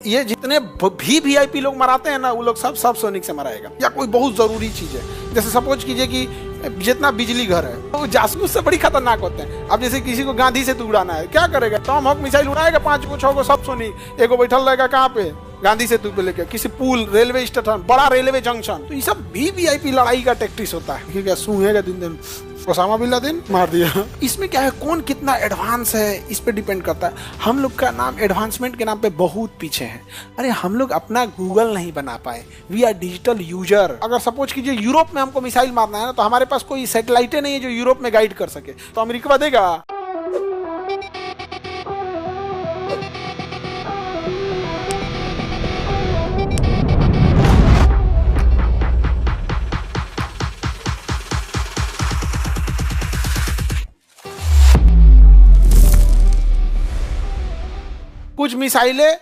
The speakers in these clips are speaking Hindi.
ये जितने भी वीआईपी लोग मराते हैं ना, वो लोग सब सबसोनिक से मराएगा, या कोई बहुत जरूरी चीज है। जैसे सपोज कीजिए कि जितना बिजली घर है वो जासूस से बड़ी खतरनाक होते हैं। अब जैसे किसी को गांधी से उड़ाना है, क्या करेगा? टॉम हॉक मिसाइल उड़ाएगा 5 को 6 को सबसोनिक, एगो बैठल रहेगा कहाँ पे? गांधी सेतु पे लेके, किसी पुल, रेलवे स्टेशन, बड़ा रेलवे जंक्शन। तो ये सब भी वीआईपी लड़ाई का टैक्टिक्स होता है। क्या सूंघेगा दिन दिन, ओसामा बिन लादेन मार दिया। इसमें क्या है, कौन कितना एडवांस है इस पे डिपेंड करता है। हम लोग का नाम एडवांसमेंट के नाम पे बहुत पीछे है। अरे हम लोग अपना गूगल नहीं बना पाए, वी आर डिजिटल यूजर। अगर सपोज कीजिए यूरोप में हमको मिसाइल मारना है ना, तो हमारे पास कोई सैटेलाइटें नहीं है जो यूरोप में गाइड कर सके, तो अमेरिका देगा? कुछ मिसाइलें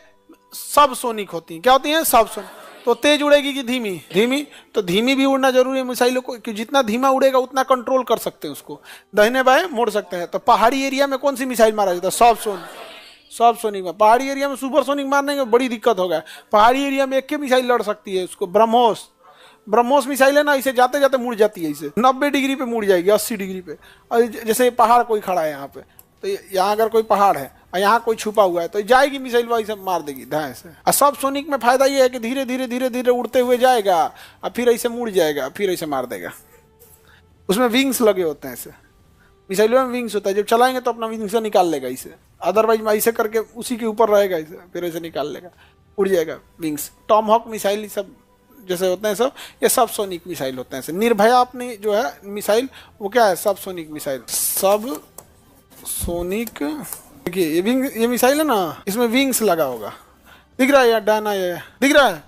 सब सोनिक होती हैं। क्या होती हैं? सब सोनिक। तो तेज उड़ेगी कि धीमी? धीमी। तो धीमी भी उड़ना जरूरी है मिसाइलों को, कि जितना धीमा उड़ेगा उतना कंट्रोल कर सकते हैं, उसको दाहिने बाएं मोड़ सकते हैं। तो पहाड़ी एरिया में कौन सी मिसाइल मारा जाता है? सब सोनिक। सब सोनिक में। पहाड़ी एरिया में सुपर सोनिक मारने में बड़ी दिक्कत होगा। पहाड़ी एरिया में एक के मिसाइल लड़ सकती है, उसको ब्रह्मोस मिसाइल है ना, इसे जाते जाते मुड़ जाती है, इसे 90 डिग्री पे मुड़ जाएगी, 80 डिग्री पे। और जैसे पहाड़ कोई खड़ा है यहाँ पे, तो यहाँ अगर कोई पहाड़ है और यहाँ कोई छुपा हुआ है, तो जाएगी मिसाइल, वही से मार देगी धाए से। और सब सोनिक में फायदा ये है कि धीरे धीरे धीरे धीरे उड़ते हुए जाएगा और फिर ऐसे मुड़ जाएगा, फिर ऐसे मार देगा। उसमें विंग्स लगे होते हैं, ऐसे मिसाइलों में विंग्स होता है। जब चलाएंगे तो अपना विंग से निकाल लेगा इसे, अदरवाइज ऐसे करके उसी के ऊपर रहेगा, इसे फिर ऐसे निकाल लेगा, उड़ जाएगा विंग्स। टॉम हॉक मिसाइल सब जैसे होते हैं, सब ये सब सोनिक मिसाइल होते हैं। निर्भया अपनी जो है मिसाइल, वो क्या है? सब सोनिक मिसाइल। सब सोनिक। देखिए ये मिसाइल है ना, इसमें विंग्स लगा होगा, दिख रहा है? या डाना ये दिख रहा है?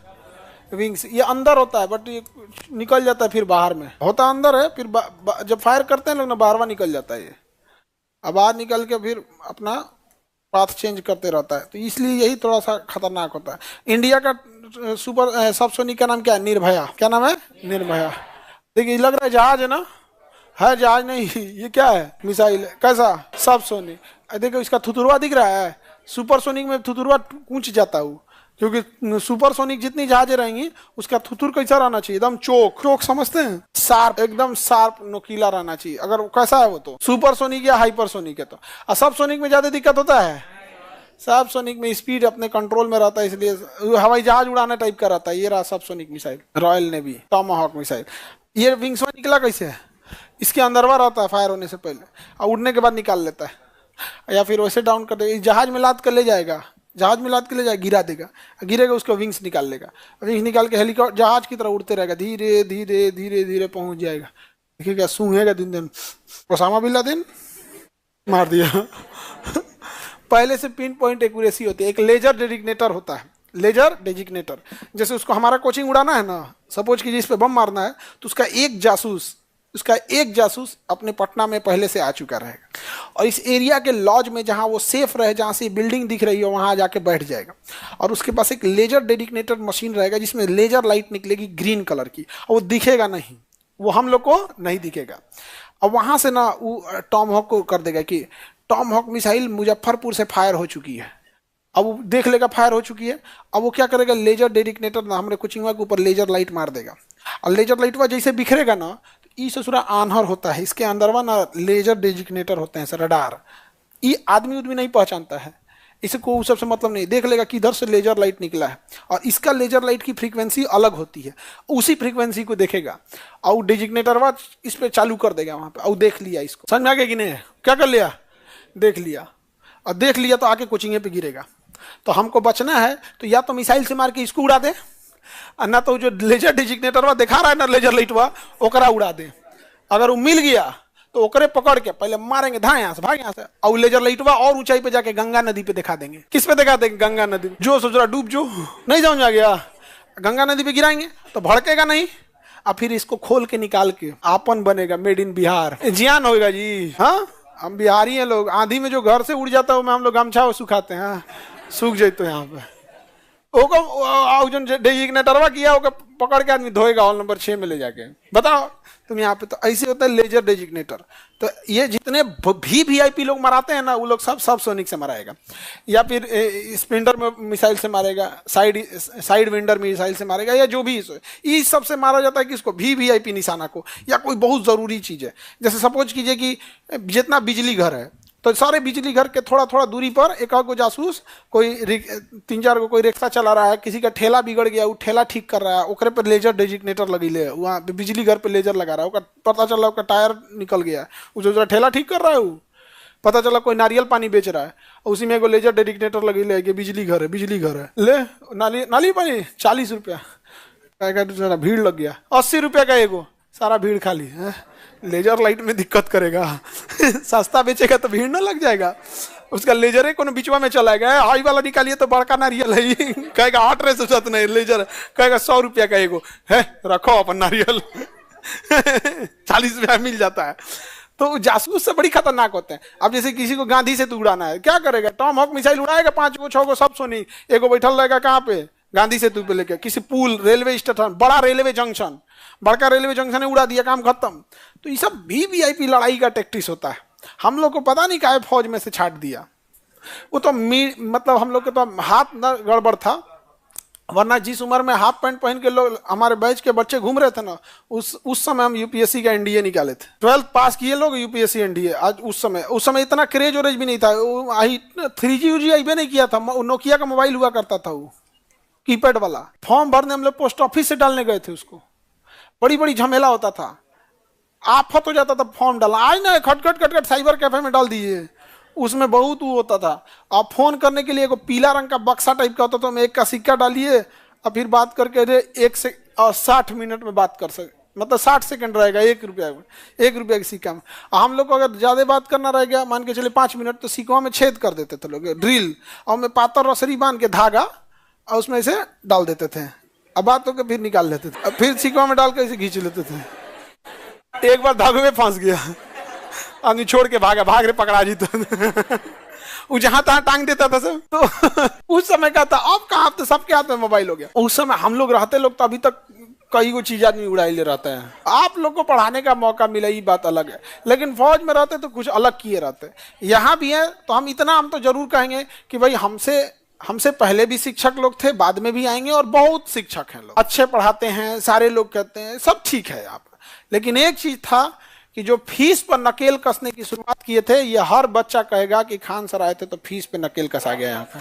विंग्स ये अंदर होता है, बट ये निकल जाता है फिर बाहर में, होता अंदर है, फिर जब फायर करते हैं लोग ना, बाहर निकल जाता है ये। अब बाहर निकल के फिर अपना पाथ चेंज करते रहता है, तो इसलिए यही थोड़ा सा खतरनाक होता है। इंडिया का सुपर सबसोनिक का नाम क्या है? निर्भया। क्या नाम है? निर्भया। देखिए लग रहा है जहाज है ना, है जहाज नहीं, ये क्या है? मिसाइल है। कैसा? सबसोनिक। देखो इसका थुतुरवा दिख रहा है, सुपरसोनिक में थुतुरवा कूच जाता है, क्योंकि सुपरसोनिक जितनी जहाजें रहेंगी उसका थुतुर कैसा रहना चाहिए? एकदम चोक समझते हैं, शार्प, एकदम शार्प नोकीला रहना चाहिए। अगर कैसा है वो, तो सुपरसोनिक या हाइपरसोनिक है। तो सबसोनिक में ज्यादा दिक्कत होता है। सबसोनिक में स्पीड अपने कंट्रोल में रहता है, इसलिए हवाई जहाज उड़ाने टाइप का रहता है। ये रहा subsonic missile, royal navy Tomahawk missile. ये विंग्स में निकला कैसे है? इसके अंदरवा रहता है फायर होने से पहले, और उड़ने के बाद निकाल लेता है, या फिर वैसे डाउन कर देगा, जहाज में लाद कर ले जाएगा, गिरा देगा, गिरेगा, उसको विंग्स निकाल लेगा, विंग्स निकाल के हेलीकॉप्टर जहाज की तरह उड़ते रहेगा, धीरे धीरे धीरे धीरे पहुंच जाएगा। देखिए क्या सूंघेगा दिन दिन, ओसामा बिन लादेन मार दिया। पहले से पिन पॉइंट एक्यूरेसी होती है। एक लेजर डेजिग्नेटर होता है, लेजर डेजिग्नेटर। जैसे उसको हमारा कोचिंग उड़ाना है ना, सपोज कीजिए इस पे बम मारना है, तो उसका एक जासूस अपने पटना में पहले से आ चुका रहेगा, और इस एरिया के लॉज में जहां वो सेफ रहे, जहां से बिल्डिंग दिख रही हो, वहां जाके बैठ जाएगा। और उसके पास एक लेजर डेडिकेटेड मशीन रहेगा, जिसमें लेजर लाइट निकलेगी ग्रीन कलर की, और वो दिखेगा नहीं, वो हम लोग को नहीं दिखेगा। और वहां से ना वो टॉम हॉक को कर देगा कि टॉम हॉक मिसाइल मुजफ्फरपुर से फायर हो चुकी है। अब वो देख लेगा फायर हो चुकी है, अब वो क्या करेगा? लेजर डेडिकेटर ना हमारे कोचिंग के ऊपर लेजर लाइट मार देगा, और लेजर लाइट वह जैसे बिखरेगा ना, तो ई ससुरा आन्हर होता है, इसके अंदर ना लेजर डेजिग्नेटर होते हैं, रडार। ये आदमी उदमी नहीं पहचानता है, इसको सबसे मतलब नहीं, देख लेगा कि इधर से लेजर लाइट निकला है, और इसका लेजर लाइट की फ्रीक्वेंसी अलग होती है, उसी फ्रीक्वेंसी को देखेगा, और डेजिग्नेटर वह इस पर चालू कर देगा वहां पे, और देख लिया इसको, समझ में आ गया कि नहीं? क्या कर लिया? देख लिया, और देख लिया तो आके कोचिंग पे गिरेगा। तो हमको बचना है तो या तो मिसाइल से मार के इसको उड़ा दे, ना तो जो लेजर डेजिग्नेटर वा दिखा रहा है ना, लेजर लाइट वा, ओकरा उड़ा दे। अगर वो मिल गया तो ओकरे पकड़ के पहले मारेंगे, धा यहाँ से, भाग यहाँ से, और लेजर लाइट वा और ऊंचाई पे जाके गंगा नदी पे दिखा देंगे। किस पे दिखा देंगे? गंगा नदी। जो सोच रहा डूब जो, नहीं समझ आ गया? गंगा नदी पे गिराएंगे तो भड़केगा नहीं, और फिर इसको खोल के निकाल के आपन बनेगा, मेड इन बिहार, जियान होगा जी। हाँ, हम बिहारी हैं लोग, आंधी में जो घर से उड़ जाता है वो हम लोग गमछा सुखाते हैं, सूख जाए तो यहाँ पे ओको जो डेजिग्नेटरवा किया होगा पकड़ के आदमी धोएगा हॉल नंबर 6 में ले जाके। बताओ तुम यहाँ पे तो ऐसे होता है लेजर डेजिग्नेटर। तो ये जितने भी वीआईपी लोग मराते हैं ना वो लोग सब सोनिक से मराएगा, या फिर स्पिंडर में मिसाइल से मारेगा, साइड विंडर मिसाइल से मारेगा, या जो भी इस सब से मारा जाता है किसको, भी वीआईपी निशाना को, या कोई बहुत जरूरी चीज है। जैसे सपोज कीजिए कि जितना बिजली घर है तो सारे बिजली घर के थोड़ा थोड़ा दूरी पर एक आध को जासूस, कोई 3-4 को कोई रिक्शा चला रहा है, किसी का ठेला बिगड़ गया वो ठेला ठीक कर रहा है, ओकरे पर लेजर डेजिग्नेटर लगी ले, वहाँ पे बिजली घर पे लेजर लगा रहा है, पता चला उसका टायर निकल गया, वो जो ठेला ठीक कर रहा है वो पता चला कोई नारियल पानी बेच रहा है, उसी में एगो लेजर डेजिग्नेटर लगी ले कि बिजली घर है, बिजली घर है, ले नाली पानी 40 रुपया, भीड़ लग गया 80 रुपया का एगो, सारा भीड़ खाली है। लेजर लाइट में दिक्कत करेगा सस्ता बेचेगा तो भीड़ ना लग जाएगा, उसका लेजर है कोनो बीचवा में चला गया, हाई वाला निकालिए तो बड़का नारियल है कहेगा 8 रे से सत नहीं लेजर, कहेगा 100 रुपया का एगो है, रखो अपन नारियल 40 रुपया मिल जाता है। तो जासूस से बड़ी खतरनाक होते हैं। अब जैसे किसी को गांधी से तू उड़ाना है, क्या करेगा, टॉम हॉक मिसाइल उड़ाएगा 5 को 6 को सब सोनी, एगो बैठल रहेगा कहाँ पे, गांधी सेतु पे लेके, किसी पुल, रेलवे स्टेशन, बड़ा रेलवे जंक्शन, बड़का रेलवे जंक्शन ने उड़ा दिया, काम खत्म। तो ये सब भी वीआईपी लड़ाई का टैक्टिस होता है। हम लोग को पता नहीं काहे फौज में से छाट दिया, वो तो मतलब हम लोग के तो हाथ न गड़बड़ था, वरना जिस उम्र में हाफ पैंट पहन के लोग हमारे बैच के बच्चे घूम रहे थे ना, उस समय हम यूपीएससी का एनडीए निकाले थे, 12th पास किए लोग यूपीएससी एनडीए। आज उस समय इतना क्रेज वरेज भी नहीं था, 3G UG आई भी नहीं किया था, नोकिया का मोबाइल हुआ करता था वो कीपैड वाला। फॉर्म भरने हम लोग पोस्ट ऑफिस से डालने गए थे, उसको बड़ी बड़ी झमेला होता था, आफत हो जाता था फॉर्म डालना, आज ना खटखट साइबर कैफे में डाल दीजिए, उसमें बहुत वो होता था। आप फोन करने के लिए एक पीला रंग का बक्सा टाइप का होता था, 1 का सिक्का डालिए और फिर बात करके 60 मिनट में बात कर सकते, मतलब 60 सेकंड रहेगा, 1 रुपया के सिक्का में। हम लोग को अगर ज्यादा बात करना रह गया, मान के चले 5 मिनट, तो सिक्कों में छेद कर देते थे लोग, ड्रिल, और में पातर रसरी बांध के धागा और उसमें से डाल देते थे, अब बात होकर फिर निकाल लेते थे, फिर सिक्कों में डाल के ऐसे खींच लेते थे। एक बार धागे में फंस गया, आदमी छोड़ के भाग रहे, पकड़ा जी तो वो जहां तहां टांग देता था सब। तो उस समय का था, अब कहाँ, तो सबके हाथ में मोबाइल हो गया। उस समय हम लोग रहते लोग तो अभी तक कई को चीज आदमी उड़ाई ले रहते हैं। आप लोग को पढ़ाने का मौका मिला, ये बात अलग है, लेकिन फौज में रहते तो कुछ अलग किए रहते। यहाँ भी है तो हम इतना हम तो जरूर कहेंगे कि भाई हमसे पहले भी शिक्षक लोग थे, बाद में भी आएंगे, और बहुत शिक्षक हैं, लोग अच्छे पढ़ाते हैं, सारे लोग कहते हैं सब ठीक है आप, लेकिन एक चीज था कि जो फीस पर नकेल कसने की शुरुआत किए थे, ये हर बच्चा कहेगा कि खान सर आए थे तो फीस पे नकेल कसा गया, यहाँ पे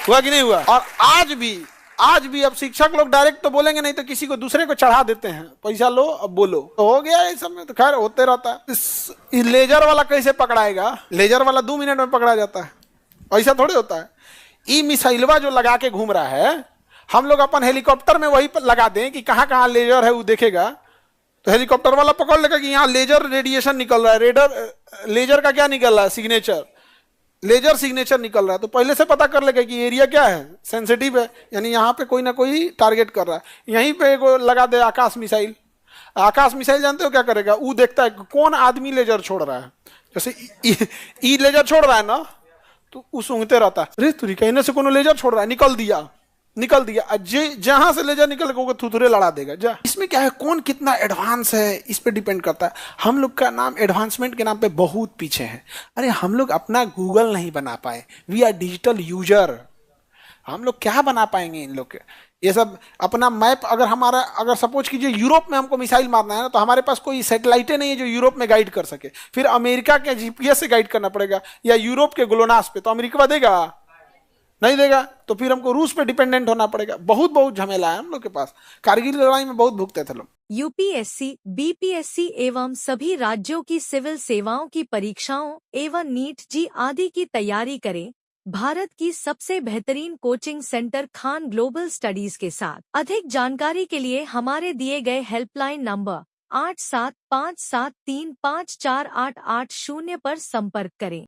हुआ कि नहीं हुआ। और आज भी अब शिक्षक लोग डायरेक्ट तो बोलेंगे नहीं, तो किसी को दूसरे को चढ़ा देते हैं, पैसा लो अब बोलो, तो हो गया इस समय, तो खैर होते रहता है। इस लेजर वाला कैसे पकड़ाएगा, लेजर वाला 2 मिनट में पकड़ा जाता है, ऐसा थोड़ी होता है। ई मिसाइलवा जो लगा के घूम रहा है, हम लोग अपन हेलीकॉप्टर में वही पर लगा दें कि कहाँ कहाँ लेजर है वो देखेगा, तो हेलीकॉप्टर वाला पकड़ लेगा कि यहाँ लेजर रेडिएशन निकल रहा है, लेजर का क्या निकल रहा है, लेजर सिग्नेचर निकल रहा है, तो पहले से पता कर लेगा कि एरिया क्या है, सेंसिटिव है, यानी यहाँ पे कोई ना कोई टारगेट कर रहा है। यहीं पे एगो लगा दे आकाश मिसाइल जानते हो क्या करेगा, वो देखता है कौन आदमी लेजर छोड़ रहा है, जैसे ई लेजर छोड़ रहा है ना, तो वो सूंघते रहता है, अरे तुरी कहने से कोनो लेजर छोड़ रहा है, निकल दिया, जहां से लेजर निकल के थुथुरे लड़ा देगा जा। इसमें क्या है, कौन कितना एडवांस है इस पे डिपेंड करता है। हम लोग का नाम एडवांसमेंट के नाम पे बहुत पीछे है। अरे हम लोग अपना गूगल नहीं बना पाए, वी आर डिजिटल यूजर, हम लोग क्या बना पाएंगे इन लोग के। ये सब अपना मैप, अगर सपोज कीजिए यूरोप में हमको मिसाइल मारना है ना, तो हमारे पास कोई सैटेलाइटें नहीं है जो यूरोप में गाइड कर सके, फिर अमेरिका के जीपीएस से गाइड करना पड़ेगा, या यूरोप के ग्लोनास पे, तो अमेरिका देगा नहीं देगा, तो फिर हमको रूस पे डिपेंडेंट होना पड़ेगा। बहुत झमेला है हम लोग के पास, कारगिल लड़ाई में बहुत भुगते थे लोग। यूपीएससी, बीपीएससी एवं सभी राज्यों की सिविल सेवाओं की परीक्षाओं एवं नीट जी आदि की तैयारी करें भारत की सबसे बेहतरीन coaching centre Khan global studies के साथ। अधिक जानकारी के लिए हमारे दिए गए हेल्पलाइन नंबर 8757354880 पर संपर्क करें।